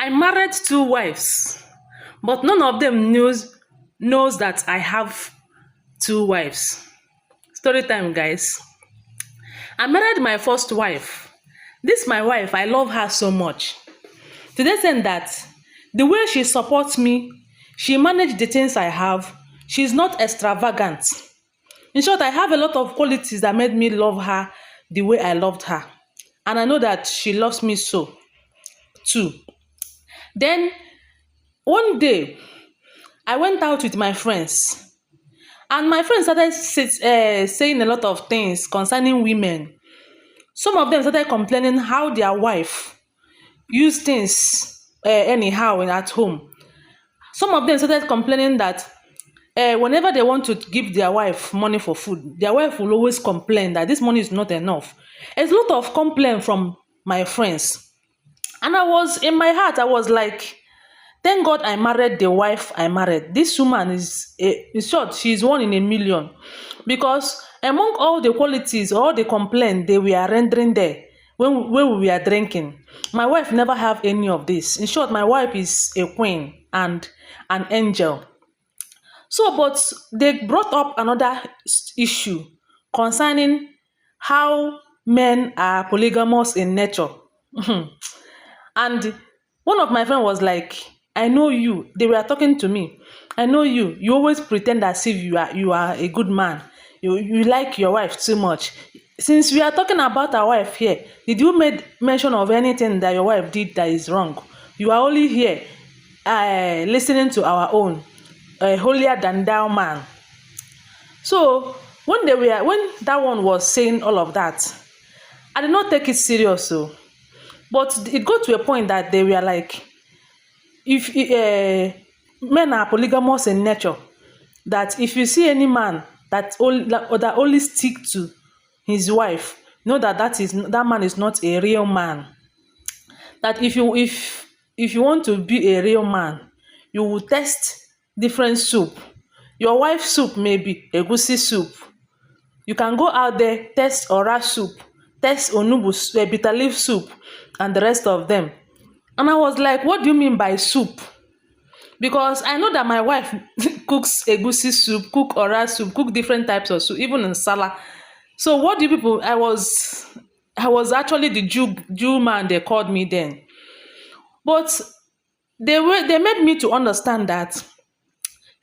I married two wives, but none of them knows that I have two wives. Story time, guys. I married my first wife. This my wife, I love her so much. To the extent that the way she supports me, she managed the things I have. She's not extravagant. In short, I have a lot of qualities that made me love her the way I loved her. And I know that she loves me so too. Then one day, I went out with my friends, and my friends started saying a lot of things concerning women. Some of them started complaining how their wife use things anyhow at home. Some of them started complaining that whenever they want to give their wife money for food, their wife will always complain that this money is not enough. There's a lot of complaint from my friends. And I was in my heart, I was like, thank God I married the wife I married. This woman in short, she's one in a million. Because among all the qualities, all the complaints they were rendering there when we were drinking, my wife never have any of this. In short, my wife is a queen and an angel. So, but they brought up another issue concerning how men are polygamous in nature. And one of my friends was like, I know you. They were talking to me. I know you. You always pretend as if you are a good man. You like your wife too much. Since we are talking about our wife here, did you make mention of anything that your wife did that is wrong? You are only here listening to our own holier than thou man. So when that one was saying all of that, I did not take it serious. So, but it got to a point that they were like, if men are polygamous in nature, that if you see any man that only stick to his wife, know that that man is not a real man. That if you want to be a real man, you will test different soup. Your wife's soup may be egusi soup. You can go out there, test ora soup, test onubu bitter leaf soup, and the rest of them. And I was like, what do you mean by soup? Because I know that my wife cooks egusi soup, cook ora soup, cook different types of soup, even in salad. So what do people? I was actually the Jew man they called me then. But they made me to understand that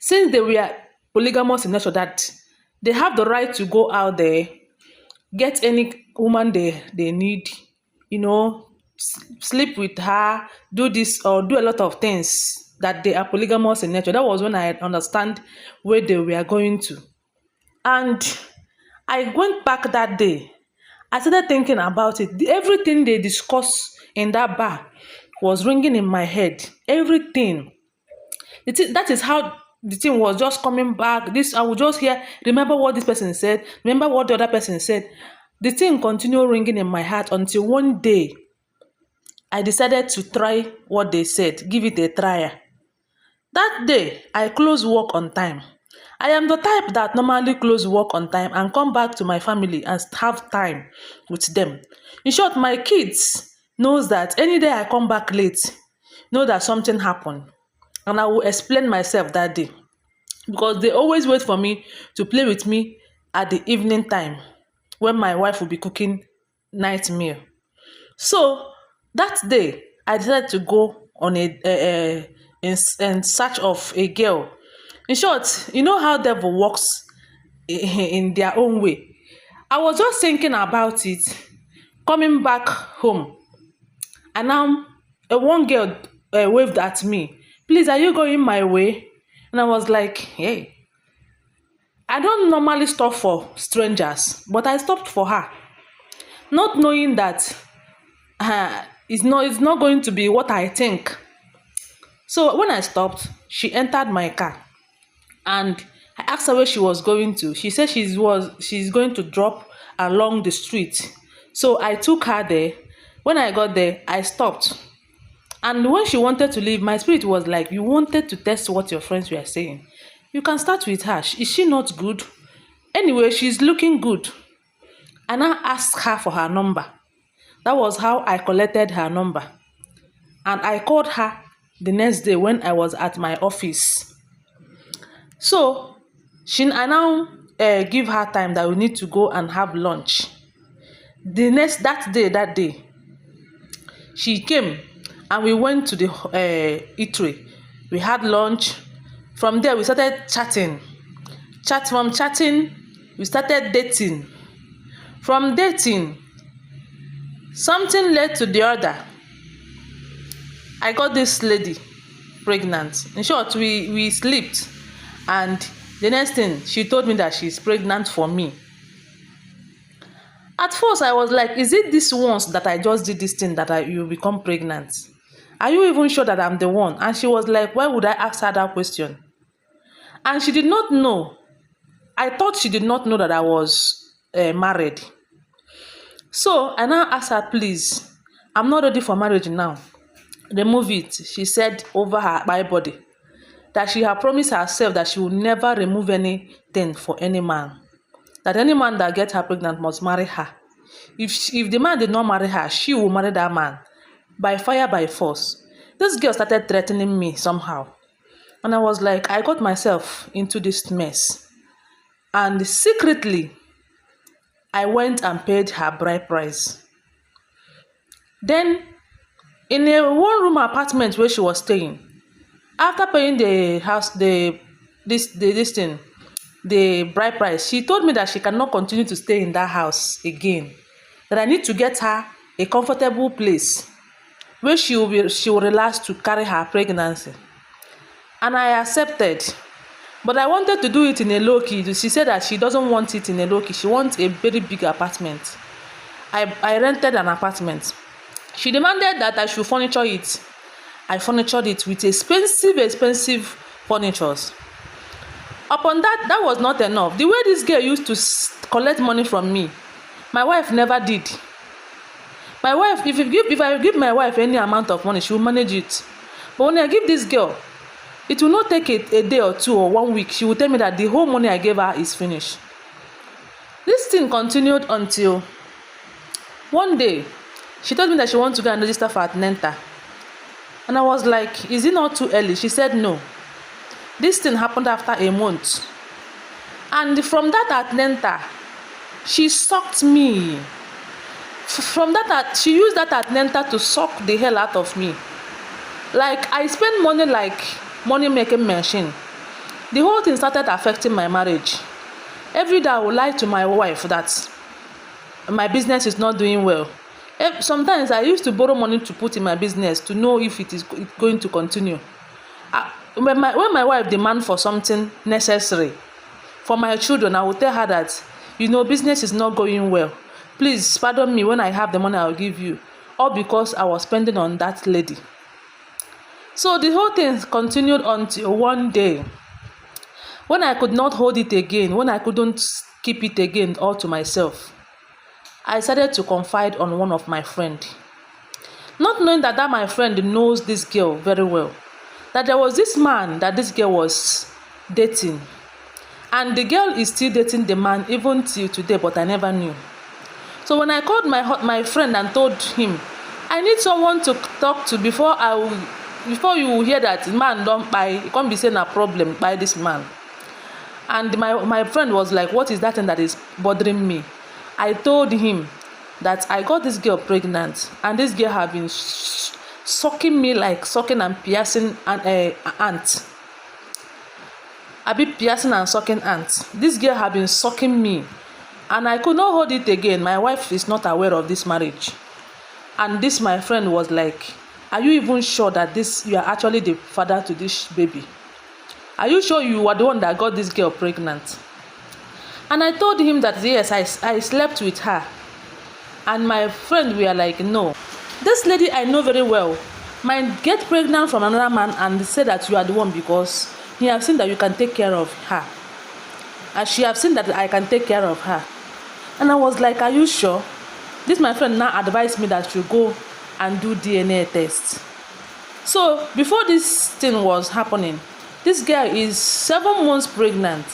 since they were polygamous in nature, that they have the right to go out there, get any woman they need, sleep with her, do this or do a lot of things, that they are polygamous in nature. That was when I understand where they were going to. And I went back that day. I started thinking about it. Everything they discussed in that bar was ringing in my head. Everything. That is how the thing was just coming back. This I would just hear, remember what this person said, remember what the other person said. The thing continued ringing in my heart until one day I decided to try what they said, give it a try. That day, I close work on time. I am the type that normally close work on time and come back to my family and have time with them. In short, my kids knows that any day I come back late, know that something happened. And I will explain myself that day. Because they always wait for me to play with me at the evening time when my wife will be cooking night meal. So that day, I decided to go on in search of a girl. In short, you know how devil works in their own way. I was just thinking about it, coming back home, and now one girl waved at me. Please, are you going my way? And I was like, hey, I don't normally stop for strangers, but I stopped for her, not knowing that it's not going to be what I think. So when I stopped, she entered my car, and I asked her where she was going to. She said she's going to drop along the street. So I took her there. When I got there, I stopped. And when she wanted to leave, my spirit was like, you wanted to test what your friends were saying. You can start with her. Is she not good? Anyway, she's looking good. And I asked her for her number. That was how I collected her number. and I called her the next day when I was at my office. So I now give her time that we need to go and have lunch. That day, she came and we went to the eatery. We had lunch. From there, we started chatting. From chatting, we started dating. From dating, something led to the other. I got this lady pregnant. In short, we slept, and the next thing, she told me that she's pregnant for me. At first, I was like, is it this once that I just did this thing that you become pregnant? Are you even sure that I'm the one? And she was like, why would I ask her that question? And she did not know. I thought she did not know that I was married. So I now asked her, please, I'm not ready for marriage now. Remove it, she said over my body. That she had promised herself that she would never remove anything for any man. That any man that gets her pregnant must marry her. If the man did not marry her, she will marry that man. By fire, by force. This girl started threatening me somehow. And I was like, I got myself into this mess. And secretly, I went and paid her bride price. Then, in a one-room apartment where she was staying, after paying the bride price, she told me that she cannot continue to stay in that house again. That I need to get her a comfortable place where she will relax to carry her pregnancy. And I accepted. But I wanted to do it in a low-key. She said that she doesn't want it in a low-key. She wants a very big apartment. I rented an apartment. She demanded that I should furniture it. I furnitured it with expensive furnitures. Upon that was not enough. The way this girl used to collect money from me, my wife never did. My wife, if I give my wife any amount of money, she will manage it. But when I give this girl, it will not take a day or two or 1 week. She will tell me that the whole money I gave her is finished. This thing continued until one day, she told me that she wants to go and register for Atlanta. And I was like, is it not too early? She said no. This thing happened after a month. And from that Atlanta, she sucked me. She used that Atlanta to suck the hell out of me. Like, I spent money like money-making machine. The whole thing started affecting my marriage. Every day I would lie to my wife that my business is not doing well. Sometimes I used to borrow money to put in my business to know if it is going to continue. When my wife demands for something necessary for my children, I will tell her that, business is not going well. Please pardon me, when I have the money, I'll give you. All because I was spending on that lady. So the whole thing continued until one day when I could not hold it again, when I couldn't keep it again all to myself. I started to confide on one of my friends. Not knowing that my friend knows this girl very well. That there was this man that this girl was dating. And the girl is still dating the man even till today, but I never knew. So when I called my friend and told him, I need someone to talk to before you will hear that man don't buy, it can't be saying a problem by this man. And my friend was like, what is that thing that is bothering me? I told him that I got this girl pregnant, and this girl have been sucking me like sucking and piercing an ant. A bit piercing and sucking ant. This girl have been sucking me, and I could not hold it again. My wife is not aware of this marriage. And this my friend was like, are you even sure that you are actually the father to this baby? Are you sure you are the one that got this girl pregnant? And I told him that yes, I slept with her. And my friend were like, no. This lady I know very well might get pregnant from another man and say that you are the one because he has seen that you can take care of her. And she have seen that I can take care of her. And I was like, are you sure? This my friend now advised me that you go and do DNA test. So before this thing was happening, this girl is 7 months pregnant.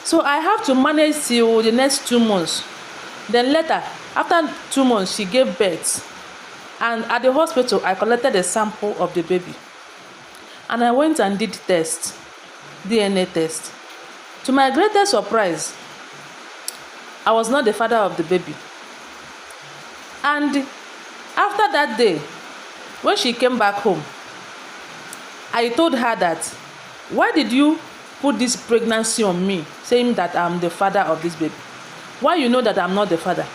So I have to manage till the next 2 months. Then later, after 2 months, she gave birth. And at the hospital, I collected a sample of the baby. And I went and did test, DNA test. To my greatest surprise, I was not the father of the baby. And after that day, when she came back home, I told her that, why did you put this pregnancy on me, saying that I'm the father of this baby? Why you know that I'm not the father?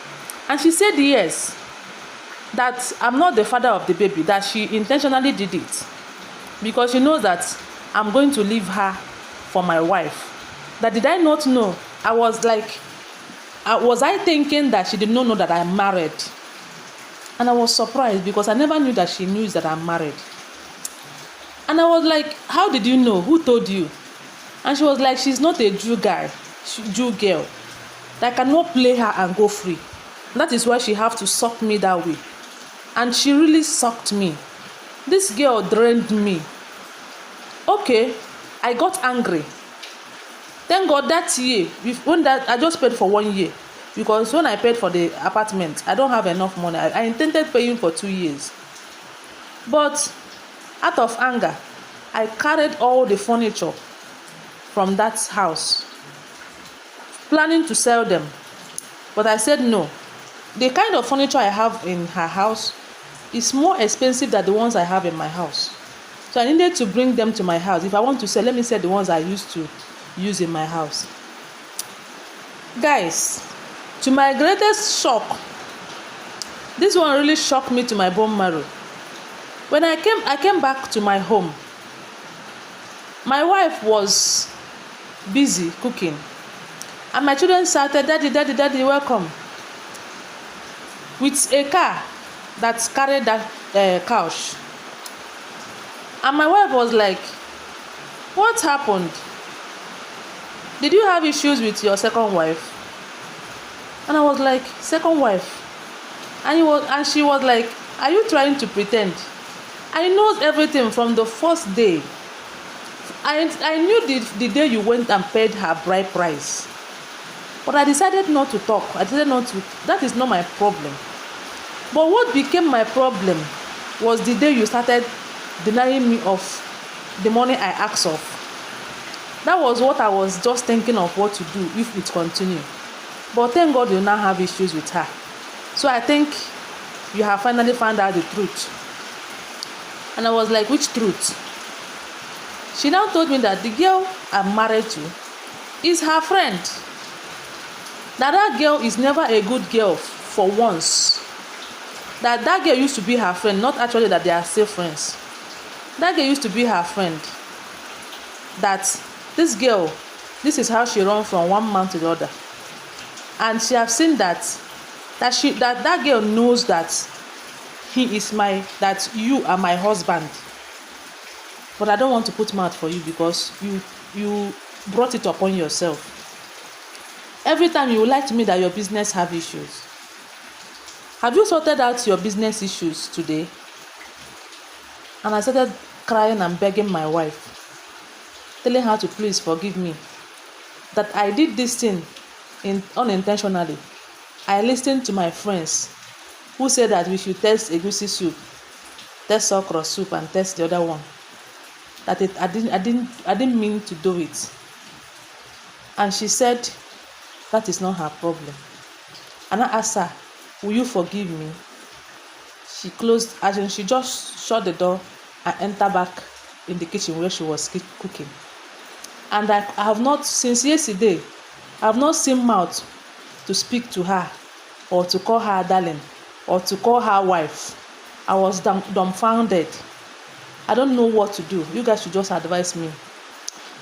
And she said yes, that I'm not the father of the baby, that she intentionally did it because she knows that I'm going to leave her for my wife. That did I not know? I was like, was I thinking that she did not know that I'm married? And I was surprised because I never knew that she knew that I'm married. And I was like, how did you know? Who told you? And she was like, she's not a Jew girl. That I cannot play her and go free. That is why she have to suck me that way. And she really sucked me. This girl drained me. Okay, I got angry. Thank God that year, when that I just paid for 1 year. Because when I paid for the apartment, I don't have enough money. I intended paying for 2 years. But out of anger, I carried all the furniture from that house, planning to sell them. But I said no. The kind of furniture I have in her house is more expensive than the ones I have in my house. So I needed to bring them to my house. If I want to sell, let me sell the ones I used to use in my house. Guys, to my greatest shock, this one really shocked me to my bone marrow. When I came back to my home, my wife was busy cooking. And my children shouted, "Daddy, daddy, daddy, welcome." With a car that carried that couch. And my wife was like, "What happened? Did you have issues with your second wife?" And I was like, "Second wife?" And she was like, "Are you trying to pretend?" I know everything from the first day. I knew the day you went and paid her bride price. But I decided not to talk. That is not my problem. But what became my problem was the day you started denying me of the money I asked of. That was what I was just thinking of what to do if it continued. But thank God you now have issues with her. So I think you have finally found out the truth. And I was like, which truth? She now told me that the girl I'm married to is her friend. That girl is never a good girl for once. That girl used to be her friend, not actually that they are still friends. That girl used to be her friend. That this girl, this is how she runs from one man to the other. And she have seen that girl knows that that you are my husband. But I don't want to put mouth for you because you brought it upon yourself. Every time you would like to me that your business have issues. Have you sorted out your business issues today? And I started crying and begging my wife, telling her to please forgive me. That I did this thing unintentionally. I listened to my friends who said that we should test egusi soup, test okra soup, and test the other one. That I didn't mean to do it. And she said that is not her problem. And I asked her, will you forgive me? She closed, as in she just shut the door and entered back in the kitchen where she was cooking. And I have not, since yesterday, I have not seen mouth to speak to her or to call her darling or to call her wife. I was dumbfounded. I don't know what to do. You guys should just advise me.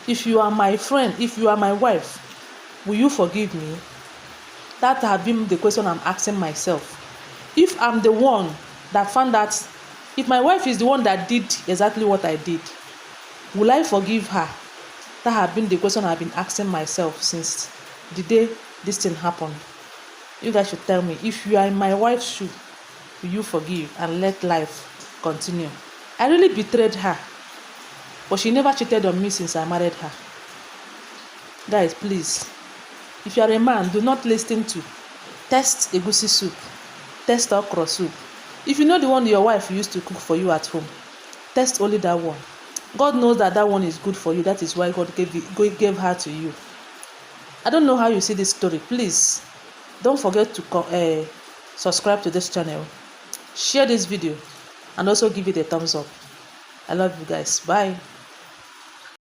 If you are my friend, if you are my wife, will you forgive me? That has been the question I'm asking myself. If I'm the one that found that, if my wife is the one that did exactly what I did, will I forgive her? That has been the question I've been asking myself since the day this thing happened. You guys should tell me, if you are in my wife's shoe, will you forgive and let life continue? I really betrayed her, but she never cheated on me since I married her. Guys, please, if you are a man, do not listen to test egusi soup, test okra soup. If you know the one your wife used to cook for you at home, test only that one. God knows that that one is good for you. That is why God gave her to you. I don't know how you see this story. Please don't forget to subscribe to this channel, share this video, and also give it a thumbs up. I love you guys. Bye.